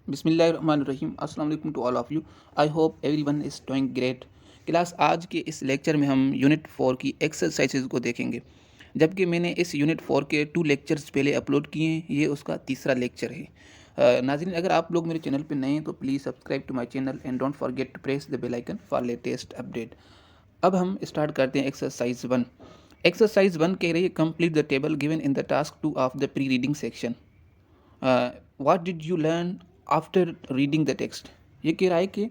बिस्मिल्लाहिर्रहमानिर्रहीम अस्सलाम वालेकुम to all of you. I hope everyone is doing great. Class आज के इस लेक्चर में हम यूनिट 4 की एक्सरसाइजेज को देखेंगे। जबकि मैंने इस यूनिट 4 के 2 लेक्चर्स पहले अपलोड किए हैं, ये उसका तीसरा लेक्चर है। नाज़रीन, अगर आप लोग मेरे चैनल पे नए हैं तो please subscribe to my channel and don't forget to press the bell icon for latest update. अब हम स्टार्ट करते हैं एक्सरसाइज 1। एक्सरसाइज 1 कह रही है complete the table given in the task 2 of the pre reading section. What did you learn after reading the text. ये कह रहा है कि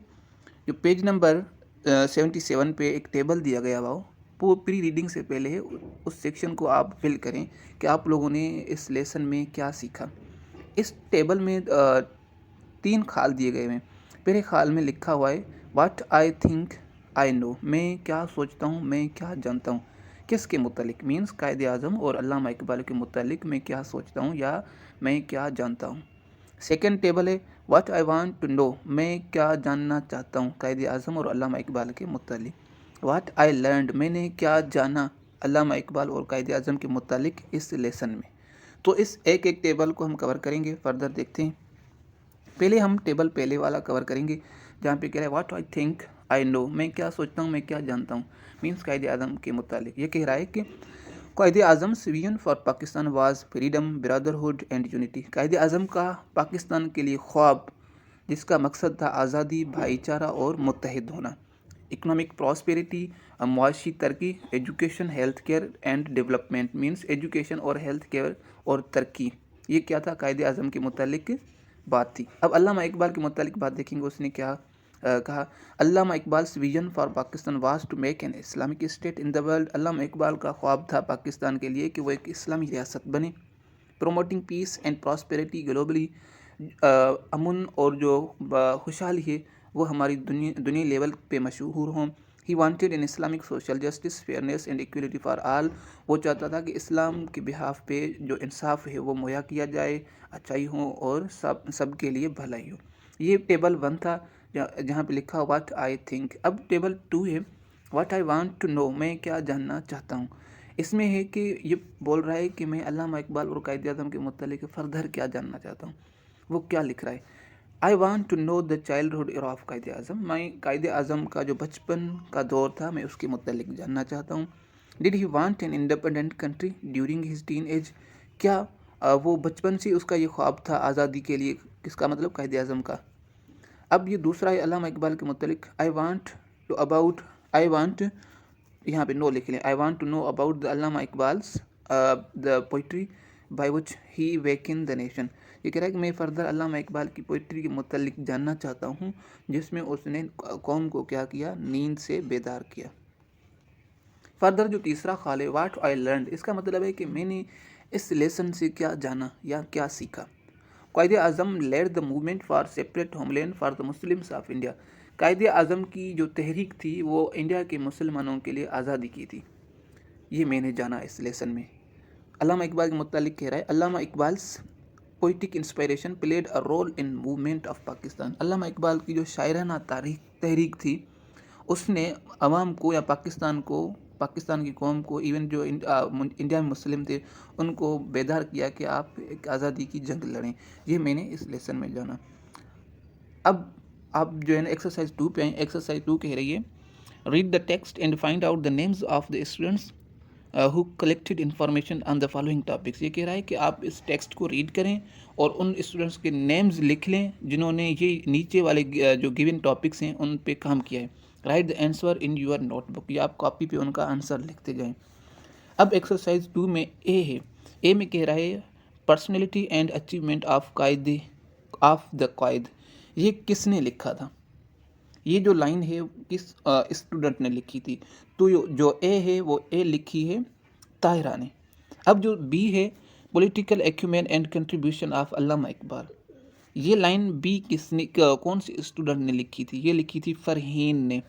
जो पेज नंबर 77 पे एक टेबल दिया गया हुआ हो, वो प्री रीडिंग से पहले है, उस सेक्शन को आप फिल करें कि आप लोगों ने इस लेसन में क्या सीखा। इस टेबल में 3 खाल दिए गए हैं। पहले खाल में लिखा हुआ है what I think I know, मैं क्या सोचता हूँ, मैं क्या जानता हूँ। किसके मुतालिक, मीन्स कायदे आज़म और अल्लामा इकबाल के मुतालिक मैं क्या सोचता हूँ या मैं क्या जानता हूँ। सेकेंड टेबल है what I want to know, मैं क्या जानना चाहता हूँ, कायदे आज़म और अल्लामा इकबाल के मुतालिक। व्हाट आई लर्नड, मैंने क्या जाना अल्लामा इकबाल और कायदे आज़म के मुतालिक इस लेसन में। तो इस एक एक टेबल को हम कवर करेंगे। फर्दर देखते हैं। पहले हम टेबल पहले वाला कवर करेंगे, जहाँ पे कह रहा है what I think I know, मैं क्या सोचता हूँ, मैं क्या जानता हूँ, मीन्स कायदे आज़म के मुतालिक। ये कह रहा है कि Quaid-e Azam vision for Pakistan was freedom, brotherhood and unity. Quaid-e Azam का पाकिस्तान के लिए ख्वाब, जिसका मकसद था आज़ादी, भाईचारा और मुत्तहिद होना। इकोनॉमिक प्रॉस्पेरिटी, मुआशी तरक्की, education, health care and development, means education और हेल्थ केयर और तरक्की। ये क्या था, कायदे आज़म के मुतालिक बात थी। अब अल्लामा इकबाल के मुतालिक बात देखेंगे, उसने क्या कहा। Allama Iqbal's vision for Pakistan was to make an Islamic state in the world. Allama Iqbal का ख्वाब था पाकिस्तान के लिए कि वो एक इस्लामी रियासत बने। Promoting peace and prosperity globally, अमन और जो खुशहाली है वो हमारी दुनिया लेवल पे मशहूर हों। He wanted in Islamic social justice, fairness and equality for all. वो चाहता था कि इस्लाम के बिहाफ पे जो इंसाफ है वो मुहैया किया जाए, अच्छाई हो और सब के लिए भलाई हो। ये टेबल 1 था, जहाँ पे लिखा व्हाट आई थिंक। अब टेबल 2 है what I want to know, मैं क्या जानना चाहता हूँ। इसमें है कि ये बोल रहा है कि मैं अल्लामा इकबाल और कायदे आज़म के मुतालिक फर्दर क्या जानना चाहता हूँ। वो क्या लिख रहा है, I want to know the childhood era of Quaid e Azam. मैं कायदे आज़म का जो बचपन का दौर था, मैं उसके मुतालिक जानना चाहता हूँ। Did he want an independent country during his teen age. क्या वो बचपन से उसका ये ख्वाब था आज़ादी के लिए, किसका मतलब, कायदे आज़म का। अब ये दूसरा है अल्लामा इकबाल के मुतालिक, I want to about, I want, यहाँ पे नो लिख लें, I want to know about the Allama Iqbal's the poetry by which he waken the nation. ये कह रहा है कि मैं फर्दर अल्लामा इकबाल की पोइट्री के मुतालिक जानना चाहता हूँ, जिसमें उसने कौम को क्या किया, नींद से बेदार किया। फर्दर जो तीसरा खाल है वाट आई लर्न, इसका मतलब है कि मैंने इस लेसन से क्या जाना या क्या सीखा। Quaid-e Azam led the movement for separate homeland for the Muslims of India. Quaid-e Azam की जो तहरीक थी वो इंडिया के मुसलमानों के लिए आज़ादी की थी। ये मैंने जाना इस लेसन में। अल्लामा इकबाल के मुतालिक कह रहा है Allama Iqbal's poetic inspiration played a role in movement of Pakistan. Allama Iqbal की जो शायराना तहरीक थी, उसने अवाम को या पाकिस्तान को, पाकिस्तान की कौम को, इवन जो इंडिया में मुस्लिम थे उनको बेदार किया कि आप एक आज़ादी की जंग लड़ें। ये मैंने इस लेसन में जाना। अब आप जो है ना एक्सरसाइज 2 पे आए। एक्सरसाइज 2 कह रही है read the text and find out the names of the students who collected information on the following topics. ये कह रहा है कि आप इस टेक्स्ट को रीड करें और उन स्टूडेंट्स के नेम्स लिख लें जिन्होंने ये नीचे वाले जो गिवन टॉपिक्स हैं उन पे काम किया है। Write the answer in your notebook, या आप कॉपी पे उनका आंसर लिखते जाएं। अब एक्सरसाइज 2 में ए है। ए में कह रहा है पर्सनैलिटी एंड अचीवमेंट ऑफ कायदे ऑफ द कायद। ये किसने लिखा था, ये जो लाइन है किस स्टूडेंट ने लिखी थी। तो जो ए है वो ए लिखी है ताहिरा ने। अब जो बी है political acumen and contribution of Allama Iqbal, ये लाइन बी किसने, कौन से स्टूडेंट ने लिखी थी, ये लिखी थी फरहीन ने।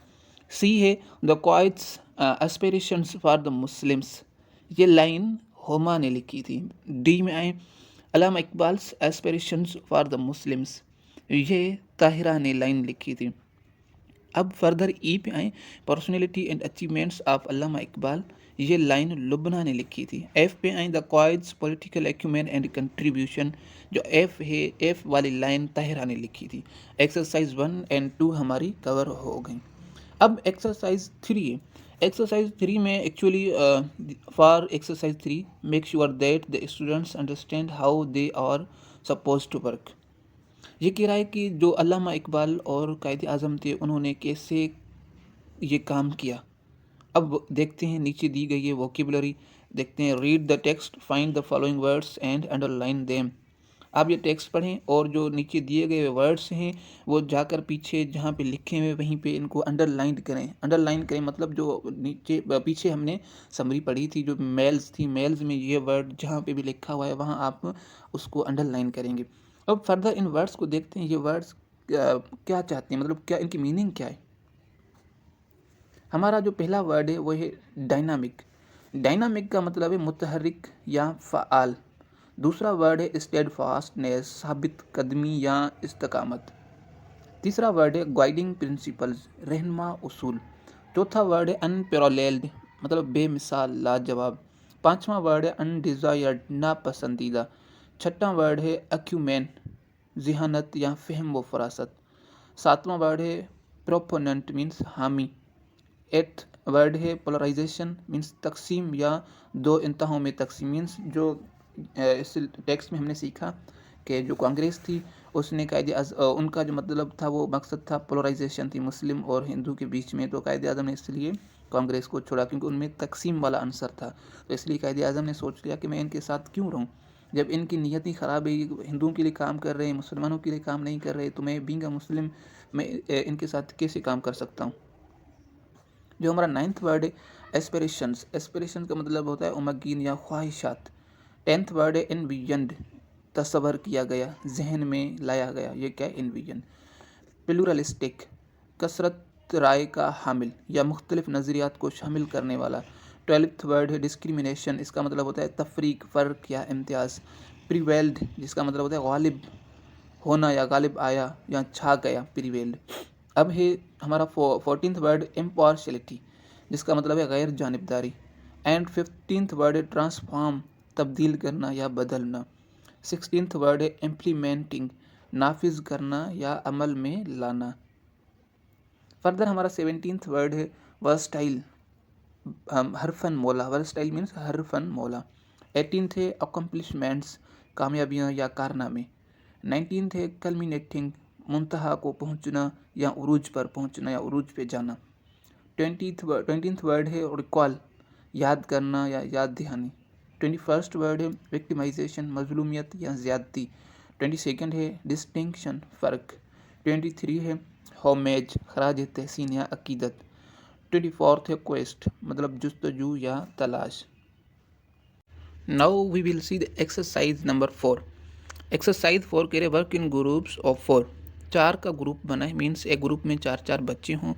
सी है the Quaid's aspirations for the Muslims, ये लाइन होमा ने लिखी थी। डी में आए Allama Iqbal's aspirations for the Muslims, ये ताहिरा ने लाइन लिखी थी। अब फर्दर ई पे आए, personality and achievements of Allama Iqbal, ये लाइन लुबना ने लिखी थी। एफ पे आए, the Quaid's political acumen and contribution, जो एफ है, एफ वाली लाइन ताहिरा ने लिखी थी। एक्सरसाइज 1 एंड 2 हमारी कवर हो गई। अब एक्सरसाइज 3 है। एक्सरसाइज 3 में actually for exercise 3 make sure that the students understand how they are suppose to work. ये कह रहा है कि जो अल्लामा इकबाल और कायद आज़म थे उन्होंने कैसे ये काम किया। अब देखते हैं, नीचे दी गई है वोकेबलरी, देखते हैं। Read the text, find the following words and underline them. आप ये टेक्स्ट पढ़ें और जो नीचे दिए गए वर्ड्स हैं वो जाकर पीछे जहाँ पे लिखे हुए वहीं पे इनको अंडरलाइन करें। अंडरलाइन करें मतलब जो नीचे पीछे हमने समरी पढ़ी थी, जो मेल्स थी, मेल्स में ये वर्ड जहाँ पे भी लिखा हुआ है वहाँ आप उसको अंडरलाइन करेंगे। अब फर्दर इन वर्ड्स को देखते हैं, ये वर्ड्स क्या चाहते हैं, मतलब क्या इनकी मीनिंग क्या है। हमारा जो पहला वर्ड है वो है डायनामिक। डायनामिक का मतलब है मुतहरिक या फ़आल। दूसरा वर्ड है स्टेडफास्टनेस, साबित कदमी या इस्तकामत। तीसरा वर्ड है गाइडिंग प्रिंसिपल्स, रहनुमा उसूल। चौथा वर्ड है अनपैरेलल्ड, मतलब बेमिसाल, लाजवाब। पांचवा वर्ड है अनडिज़ायर्ड, नापसंदीदा। छठा वर्ड है अक्यूमेन, जिहानत या फ़हम व फरासत। सातवां वर्ड है प्रोपोनेंट मीन्स हामी। एट्थ वर्ड है पोलराइजेशन मीन्स तकसीम या दो इंतहाओं में तकसीम। मीन्स जो इस टेक्स्ट में हमने सीखा कि जो कांग्रेस थी उसने उनका जो मतलब था वो मकसद था पोलराइजेशन थी मुस्लिम और हिंदू के बीच में। तो कायद आज़म ने इसलिए कांग्रेस को छोड़ा क्योंकि उनमें तकसीम वाला आंसर था। तो इसलिए कायद आज़म ने सोच लिया कि मैं इनके साथ क्यों रहूं, जब इनकी नीयत ही ख़राब है, हिंदुओं के लिए काम कर रहे हैं, मुसलमानों के लिए काम नहीं कर रहे, तो मैं बीइंग अ मुस्लिम मैं इनके साथ कैसे काम कर सकता हूँ। जो हमारा नाइन्थ वर्ड है एस्पिरेशंस। एस्पिरेशन का मतलब होता है उमंगीन या ख्वाहिशात। टेंथ वर्ड है इनविजन्ड, तस्वर किया गया, जहन में लाया गया। ये क्या है, इनविजन। प्लूरलिस्टिक, कसरत राय का हामिल या मुख्तलिफ नज़रियात को शामिल करने वाला। 12th वर्ड है डिस्क्रिमिनेशन, इसका मतलब होता है तफरीक, फ़र्क या इम्तियाज़। प्रीवेल्ड, जिसका मतलब होता है गालिब होना या गालिब आया या छा गया, प्रीवेल्ड। अब है हमारा 14th वर्ड इम्पार्शलिटी, जिसका मतलब है गैर जानिबदारी। एंड 15th वर्ड है ट्रांसफॉर्म, तब्दील करना या बदलना। 16th वर्ड है इम्प्लीमेंटिंग, नाफिज करना या अमल में लाना। फर्दर हमारा 17th वर्ड है वर्सटाइल, हरफन मौला। वर्सटाइल मीन्स हरफन मौला। 18th है अकम्पलिशमेंट्स, कामयाबियाँ या कारनामे। 19th है कल्मिनेटिंग, मुंतहा को पहुंचना या उरूज पर पहुंचना या उरूज पे जाना। 20th वर्ड है रिकॉल, याद करना या याद दहानी। 21st वर्ड है विक्टिमाइजेशन, मजलूमियत या ज़्यादती। 22nd है डिस्टिंक्शन, फ़र्क। 23 है होमेज, खराज तहसीन या अकीदत। 24th है क्वेस्ट, मतलब जुस्तजू या तलाश। Now we will see the exercise number 4। Exercise 4 कह रहे वर्क इन ग्रुप्स ऑफ 4। 4 का ग्रुप बनाए, मीन्स एक ग्रुप में 4 बच्चे हों।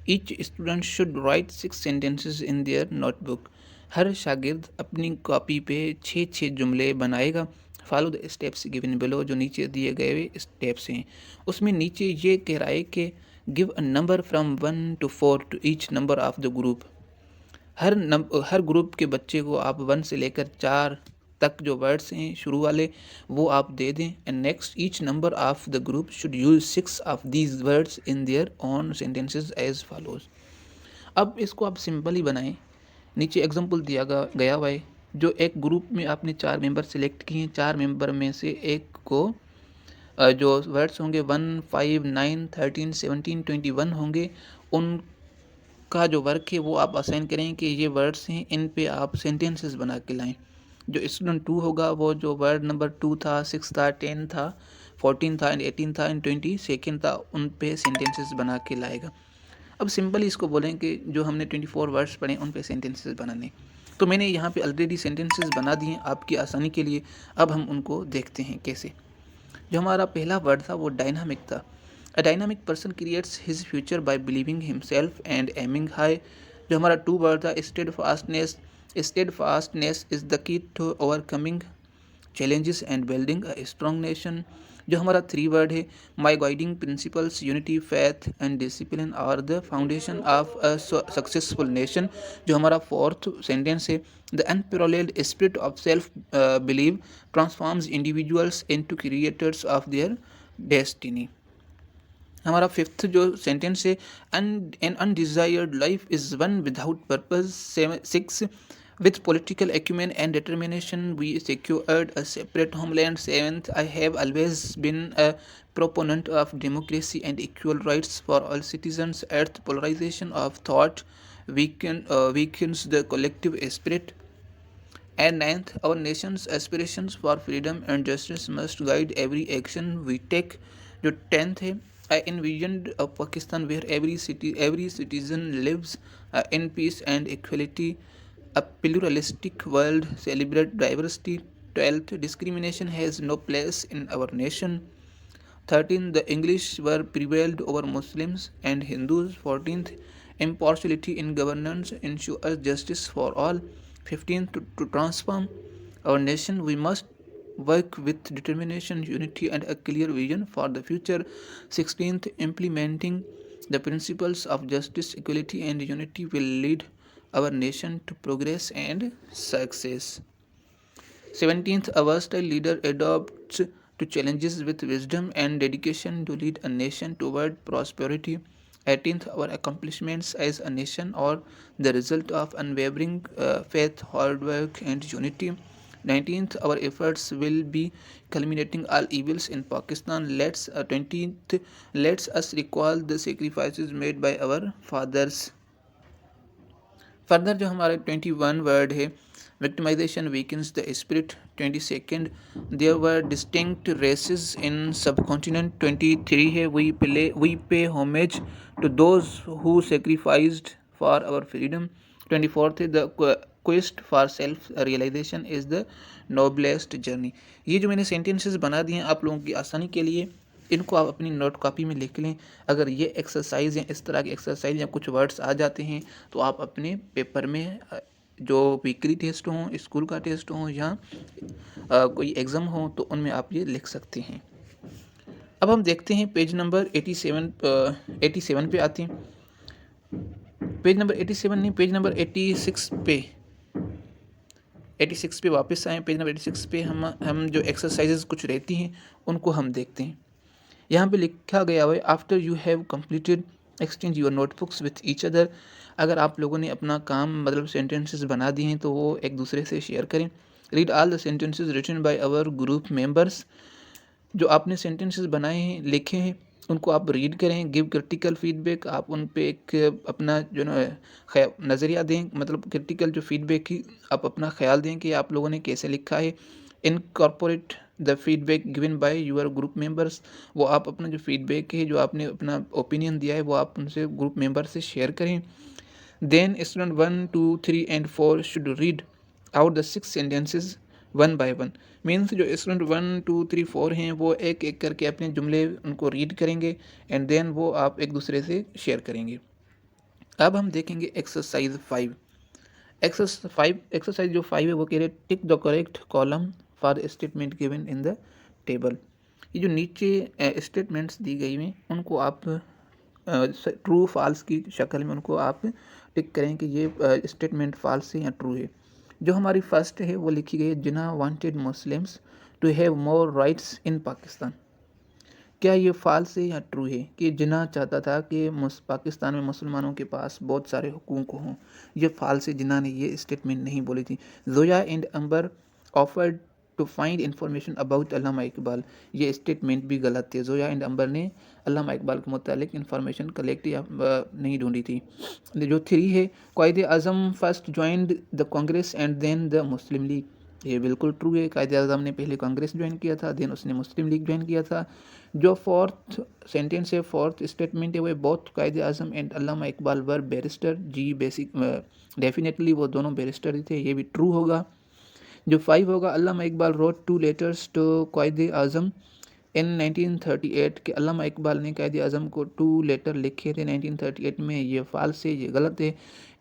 Each student should write 6 sentences in their notebook. हर शागिर्द अपनी कॉपी पे 6 जुमले बनाएगा। Follow the steps given below, जो नीचे दिए गए स्टेप्स हैं। उसमें नीचे ये कह रहा है कि give a number from 1 to 4 to each number of the group. हर ग्रुप के बच्चे को आप 1 से लेकर 4 तक जो वर्ड्स हैं शुरू वाले वो आप दे दें। And next each number of the group should use 6 of these words in their own sentences as follows. अब इसको आप सिंपल ही बनाएं। नीचे एग्जांपल दिया गया हुआ है। जो एक ग्रुप में आपने 4 मेंबर सेलेक्ट किए हैं, 4 मेंबर में से एक को जो वर्ड्स होंगे 1, 5, 9, 13, 17, 21 होंगे, उनका जो वर्क है वो आप असाइन करें कि ये वर्ड्स हैं, इन पे आप सेंटेंसेस बना के लाएं। जो स्टूडेंट 2 होगा वो जो वर्ड नंबर 2 था, 6 था, 10 था, 14 था एंड 18 था एंड 22 था, उन पे सेंटेंसेस बना के लाएगा। अब सिंपली इसको बोलें कि जो हमने 24 वर्ड्स पढ़े उन पे सेंटेंसेस बनाने। तो मैंने यहाँ पे ऑलरेडी सेंटेंसेस बना दिए आपकी आसानी के लिए। अब हम उनको देखते हैं कैसे। जो हमारा पहला वर्ड था वो डायनामिक था। A dynamic person creates his future bye believing himself and aiming high. जो हमारा 2 वर्ड था steadfastness. Steadfastness is the key to overcoming challenges and building a strong nation. जो हमारा 3 वर्ड है, my guiding principles unity faith and discipline are the foundation of a successful nation. जो हमारा 4th sentence है, the unparalleled spirit of self believe transforms individuals into creators of their destiny. हमारा 5th जो sentence है, an undesired life is one without purpose. 6, with political acumen and determination we secured a separate homeland। 7th, I have always been a proponent of democracy and equal rights for all citizens। 8th, polarization of thought weakens the collective spirit। And 9th, our nation's aspirations for freedom and justice must guide every action we take। जो 10th है, I envisioned a Pakistan where every citizen lives in peace and equality, a pluralistic world celebrate diversity। 12th, discrimination has no place in our nation। 13th, the English were prevailed over Muslims and Hindus। 14th, impartiality in governance ensures justice for all। 15th, to transform our nation we must work with determination, unity and a clear vision for the future। 16th, implementing the principles of justice, equality and unity will lead our nation to progress and success। 17th, a versatile leader adopts to challenges with wisdom and dedication to lead a nation toward prosperity। 18th, our accomplishments as a nation are the result of unwavering faith, hard work and unity। 19th, our efforts will be culminating all evils in Pakistan। 20th, let's us recall the sacrifices made by our fathers। Further जो हमारे 21 word है, victimization weakens the spirit. 22nd, there were distinct races in subcontinent. 23 है, we pay homage to those who sacrificed for our freedom. 24th है, the quest for self realization is the noblest journey. ये जो मैंने sentences बना दिए हैं आप लोगों की आसानी के लिए, इनको आप अपनी नोट कॉपी में लिख लें। अगर ये एक्सरसाइज या इस तरह की एक्सरसाइज या कुछ वर्ड्स आ जाते हैं तो आप अपने पेपर में जो वीकली टेस्ट हों, स्कूल का टेस्ट हो या कोई एग्ज़ाम हो तो उनमें आप ये लिख सकते हैं। अब हम देखते हैं पेज नंबर 87 पे आते हैं। पेज नंबर 87 नहीं, पेज नंबर 86 पे वापस आए। पेज नंबर 86 पे हम जो एक्सरसाइजेज कुछ रहती हैं उनको हम देखते हैं। यहाँ पे लिखा गया हुआ है, after you have completed exchange your notebooks with each other. अगर आप लोगों ने अपना काम मतलब सेंटेंसेस बना दिए हैं तो वो एक दूसरे से शेयर करें। Read all the sentences written by our group members. जो आपने सेंटेंसेस बनाए हैं, लिखे हैं, उनको आप रीड करें। गिव क्रिटिकल फीडबैक, आप उन पे एक अपना जो नज़रिया दें, मतलब क्रिटिकल जो फीडबैक की आप अपना ख्याल दें कि आप लोगों ने कैसे लिखा है। Incorporate the feedback given by your group members, वो आप अपना जो फीडबैक है, जो आपने अपना ओपिनियन दिया है, वो आप उनसे ग्रुप मेंबर से शेयर करें। Then student 1, 2, 3 and 4 should read out the 6 sentences one by one. Means जो स्टूडेंट 1, 2, 3, 4 हैं वो एक एक करके अपने जुमले उनको रीड करेंगे एंड देन वो आप एक दूसरे से शेयर करेंगे। अब हम देखेंगे एक्सरसाइज 5। एक्सरसाइज जो 5 है वो कह रहे हैं tick the correct column for statement given in the table. ये जो नीचे स्टेटमेंट्स दी गई हैं उनको आप ट्रू फॉल्स की शक्ल में उनको आप टिक करें कि ये स्टेटमेंट फॉल्स है या ट्रू है। जो हमारी फर्स्ट है वो लिखी गई है, Jinnah wanted Muslims to have more rights in Pakistan. क्या ये फॉल्स है या ट्रू है कि जिन्ना चाहता था कि पाकिस्तान में मुसलमानों के पास बहुत सारे हुकूक हों? ये फॉल्स है, जिन्ना ने ये स्टेटमेंट नहीं बोली थी। Zoya and Amber offered to find information about Allama Iqbal, ये स्टेटमेंट भी गलत थे। जोया एंड अंबर ने अल्लामा इकबाल के मुतालिक इन्फॉर्मेशन कलेक्ट या नहीं ढूंढी थी। जो 3 है, Quaid Azam first joined the Congress and then the Muslim League, ये बिल्कुल ट्रू है। कायद आज़म ने पहले कांग्रेस ज्वाइन किया था, देन उसने मुस्लिम लीग ज्वाइन किया था। जो 4th सेंटेंस है, 4th स्टेटमेंट है, वो both Quaid e Azam and Allama Iqbal were barrister, जी बेसिक डेफिनेटली वो दोनों बैरिस्टर ही थे, ये भी ट्रू होगा। जो 5 होगा, अल्लामा इकबाल रोट 2 लेटर्स टू कायद आज़म इन 1938, के अल्लामा इकबाल ने कायद आज़म को 2 लेटर लिखे थे 1938 में, ये फॉल्स है, ये गलत है।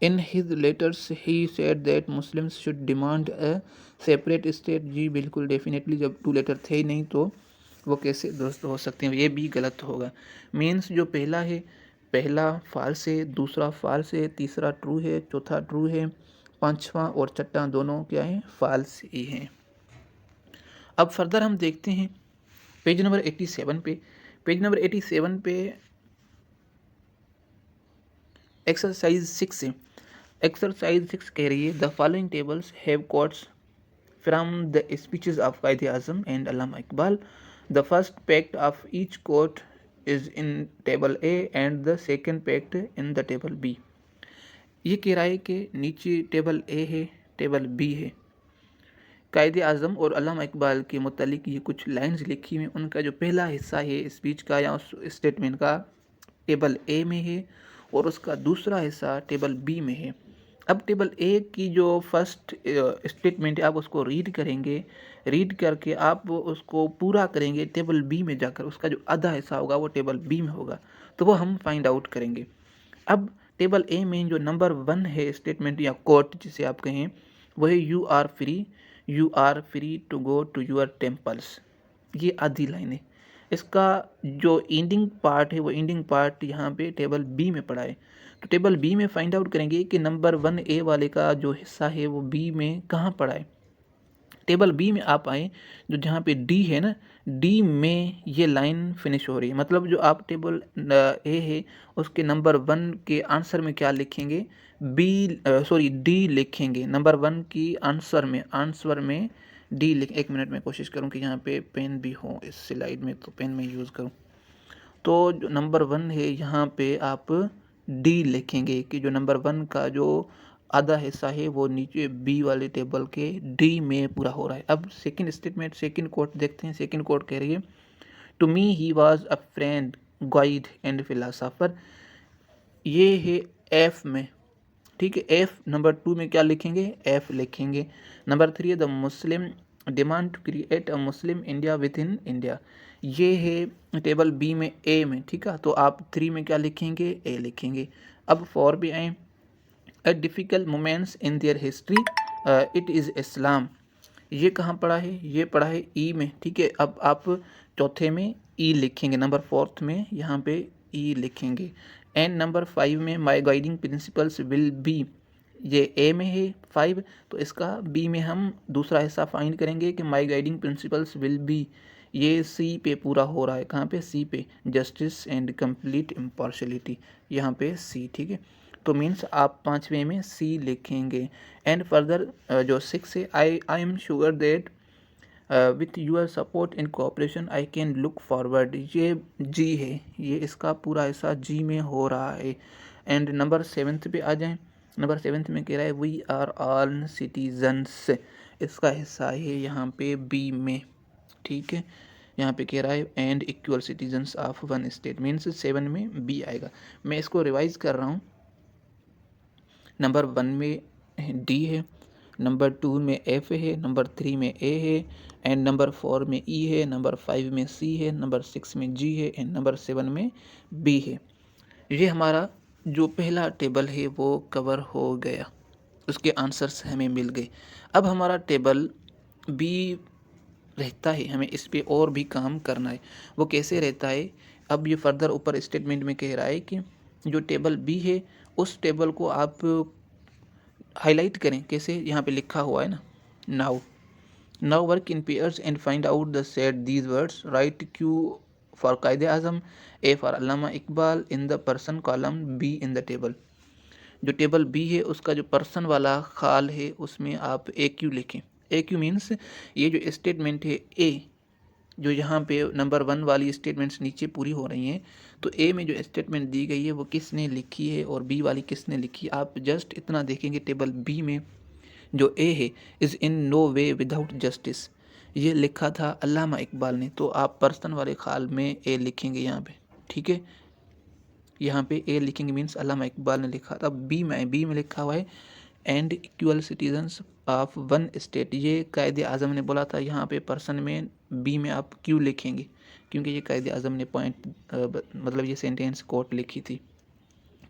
In his letters he said that Muslims should demand a separate state, जी बिल्कुल डेफिनेटली, जब 2 लेटर थे ही नहीं तो वो कैसे दुरुस्त हो सकते हैं, ये भी गलत होगा। मीन्स जो पहला है, पहला फॉल्स है, दूसरा फॉल्स है, तीसरा ट्रू है, चौथा ट्रू है, पांचवा और छठा दोनों क्या है, फॉल्स ही हैं। अब फर्दर हम देखते हैं पेज नंबर 87 पे। पेज नंबर 87 पे एक्सरसाइज 6 है। एक्सरसाइज 6 कह रही है the following tables have quotes from the speeches of Qaid Azam and Allama Iqbal. The first pact of each quote is in table A and the second pact in the table B. ये कह रहा है कि नीचे table ए है, table B है। कायदे आज़म और अल्लामा इकबाल के मुतालिक ये कुछ लाइंस लिखी हुई, उनका जो पहला हिस्सा है स्पीच का या उस स्टेटमेंट का टेबल ए में है और उसका दूसरा हिस्सा टेबल बी में है। अब टेबल ए की जो फर्स्ट स्टेटमेंट है आप उसको रीड करेंगे, रीड करके आप उसको पूरा करेंगे, टेबल बी में जाकर उसका जो आधा हिस्सा होगा वो टेबल बी में होगा, तो वो हम फाइंड आउट करेंगे। अब टेबल ए में जो नंबर 1 है स्टेटमेंट या कोट जिसे आप कहें, वो है you are free to go to your temples. ये आधी लाइन है। इसका जो एंडिंग पार्ट है वो एंडिंग पार्ट यहाँ पे टेबल बी में पड़ा है। तो टेबल बी में फाइंड आउट करेंगे कि नंबर 1 ए वाले का जो हिस्सा है वो बी में कहाँ पड़ा है। टेबल बी में आप आए, जो जहाँ पे डी है ना, डी में ये लाइन फिनिश हो रही है, मतलब जो आप टेबल ए है उसके नंबर 1 के आंसर में क्या लिखेंगे, डी लिखेंगे। नंबर 1 की आंसर में डी लिख। एक मिनट में कोशिश करूँ कि यहाँ पे पेन भी हो इस स्लाइड में, तो पेन में यूज़ करूँ। तो जो नंबर 1 है यहाँ पे आप डी लिखेंगे कि जो नंबर 1 का जो आधा हिस्सा है वो नीचे बी वाले टेबल के डी में पूरा हो रहा है। अब सेकंड स्टेटमेंट, सेकंड कोट देखते हैं। सेकंड कोट कह रही है to me he was a friend guide and philosopher. ये है एफ में, ठीक है। एफ नंबर 2 में क्या लिखेंगे, एफ लिखेंगे। नंबर 3 है the Muslim demand to create a Muslim India within India. ये है टेबल बी में ए में, ठीक है। तो आप 3 में क्या लिखेंगे, ए लिखेंगे। अब 4 भी आए, a difficult moments in their history it is Islam. ये कहाँ पढ़ा है, ये पढ़ा है ई में, ठीक है। अब आप चौथे में ई लिखेंगे, नंबर 4 में यहाँ पे ई लिखेंगे। एंड नंबर 5 में my guiding principles will be, ये ए में है 5, तो इसका बी में हम दूसरा हिस्सा फाइंड करेंगे कि my guiding principles will be, ये सी पे पूरा हो रहा है। कहाँ पे, सी पे, जस्टिस एंड कंप्लीट इम्पार्शलिटी, यहाँ पे सी, ठीक है। तो मीन्स आप 5वें में सी लिखेंगे। एंड फर्दर जो 6 है, I am sure that with your support in cooperation I can look forward, ये जी है, ये इसका पूरा हिस्सा जी में हो रहा है। एंड नंबर 7 पे आ जाएं। नंबर 7 में कह रहा है वी आर ऑल सिटीजन्स, इसका हिस्सा है यहाँ पे बी में, ठीक है। यहाँ पे कह रहा है and equal citizens of one state, means 7 में बी आएगा। मैं इसको रिवाइज कर रहा हूँ। नंबर 1 में डी है, नंबर 2 में एफ है, नंबर 3 में ए है, एंड नंबर 4 में ई है, नंबर 5 में सी है, नंबर 6 में जी है, एंड नंबर 7 में बी है। ये हमारा जो पहला टेबल है वो कवर हो गया, उसके आंसर्स हमें मिल गए। अब हमारा टेबल बी रहता है, हमें इस पे और भी काम करना है। वो कैसे रहता है, अब ये फर्दर ऊपर स्टेटमेंट में कह रहा है कि जो टेबल बी है उस टेबल को आप हाईलाइट करें। कैसे, यहाँ पे लिखा हुआ है ना, now work in pairs and find out the set these words, write Q for Quaid-e Azam, A for Allama Iqbal in the person column, B in the table. जो टेबल बी है उसका जो पर्सन वाला खाल है उसमें आप ए क्यू लिखें। ए क्यू मीन्स ये जो स्टेटमेंट है ए, जो यहाँ पे नंबर 1 वाली स्टेटमेंट्स नीचे पूरी हो रही हैं, तो ए में जो स्टेटमेंट दी गई है वो किसने लिखी है और बी वाली किसने लिखी है। आप जस्ट इतना देखेंगे टेबल बी में जो ए है, is in no way without justice, ये लिखा था अल्लामा इकबाल ने, तो आप पर्सन वाले खाल में ए लिखेंगे यहाँ पे, ठीक है। यहाँ पे ए लिखेंगे मीन्स अल्लामा इकबाल ने लिखा था। बी में लिखा हुआ है and equal citizens of one state, ये कायदे आज़म ने बोला था। यहाँ पे पर्सन में बी में आप क्यों लिखेंगे, क्योंकि ये कायदे आज़म ने पॉइंट मतलब ये सेंटेंस कोट लिखी थी।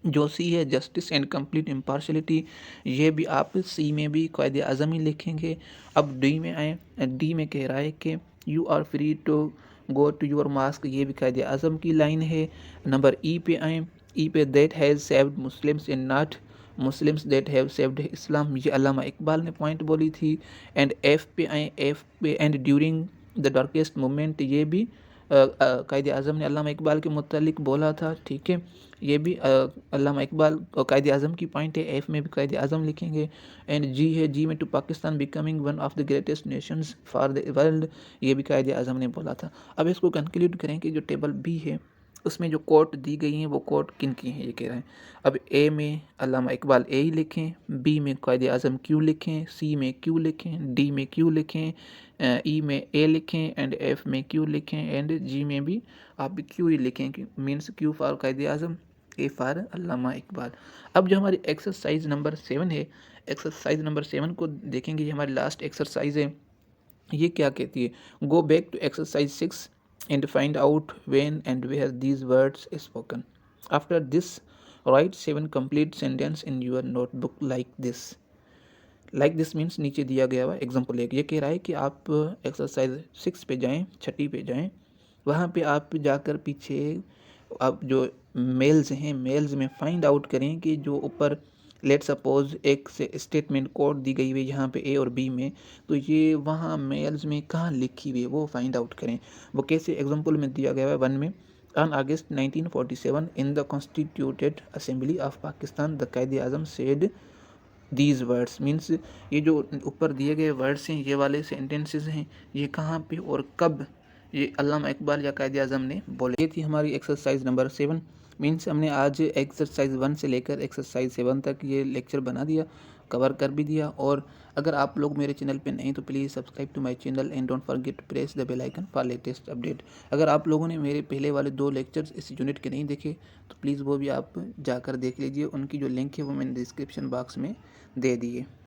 जो सी है जस्टिस एंड कंप्लीट इम्पार्शलिटी, ये भी आप सी में भी कायदे आज़म ही लिखेंगे। अब डी में आए, डी में कह रहा है कि you are free to go to your mosques, ये भी कायदे आज़म की लाइन है। नंबर ई पे आएँ, ई पे that has saved Muslims in not Muslims that have saved Islam, ये अल्लामा इकबाल ने पॉइंट बोली थी। एंड एफ पे आएँ, एफ पे and during the darkest moment, ये भी कायदे आज़म ने अल्लामा इकबाल के मुतालिक बोला था, ठीक है। ये भी अल्लामा इकबाल कायदे आज़म की पॉइंट है, एफ में भी कायदे आज़म लिखेंगे। एंड जी है, जी में to Pakistan becoming one of the greatest nations for the world, ये भी कायदे आज़म ने बोला था। अब इसको कंक्लूड करें कि जो टेबल बी है उसमें जो कोट दी गई हैं वो कोट किन की हैं, ये कह रहे हैं। अब ए में अल्लामा इकबाल ए ही लिखें, बी में कायदे आज़म क्यों लिखें, सी में क्यों लिखें, डी में क्यों लिखें, ई में ए लिखें, एंड एफ में क्यों लिखें, एंड जी में भी आप क्यों ही लिखें, मीन्स क्यों for Quaid-e Azam, A for Allama Iqbal. अब जो हमारी एक्सरसाइज नंबर 7 है, एक्सरसाइज नंबर 7 को देखेंगे, ये हमारी लास्ट एक्सरसाइज है। ये क्या कहती है, go back to exercise 6 and find out when and where these words spoken. After this, write 7 complete sentence in your notebook like this. Like this means नीचे दिया गया हुआ एग्जाम्पल एक, ये कह रहा है कि आप एक्सरसाइज 6 पे जाएं, 6 पे जाएं, वहाँ पे आप जाकर पीछे आप जो मेल्स हैं, मेल्स में फाइंड आउट करें कि जो ऊपर लेट सपोज एक से स्टेटमेंट कोड दी गई हुई यहाँ पे ए और बी में, तो ये वहाँ मेल्स में कहाँ लिखी हुई है वो फाइंड आउट करें। वो कैसे, एग्जांपल में दिया गया है 1 में, on August 1947 in the constituted assembly of Pakistan the कायदे आज़म सेड दीज वर्ड्स, मीन्स ये जो ऊपर दिए गए वर्ड्स हैं, ये वाले सेंटेंसेस हैं, ये कहाँ पे और कब ये अल्लामा इकबाल या कायदे आज़म ने बोले। ये थी हमारी एक्सरसाइज नंबर 7। मीन्स हमने आज एक्सरसाइज 1 से लेकर एक्सरसाइज 7 तक ये लेक्चर बना दिया, कवर कर भी दिया। और अगर आप लोग मेरे चैनल पे नहीं तो please subscribe to my channel and don't forget to press the bell icon for latest update. अगर आप लोगों ने मेरे पहले वाले 2 लेक्चर्स इस यूनिट के नहीं देखे तो प्लीज़ वो भी आप जाकर देख लीजिए, उनकी जो लिंक है वो मैंने डिस्क्रिप्शन बॉक्स में दे दी है।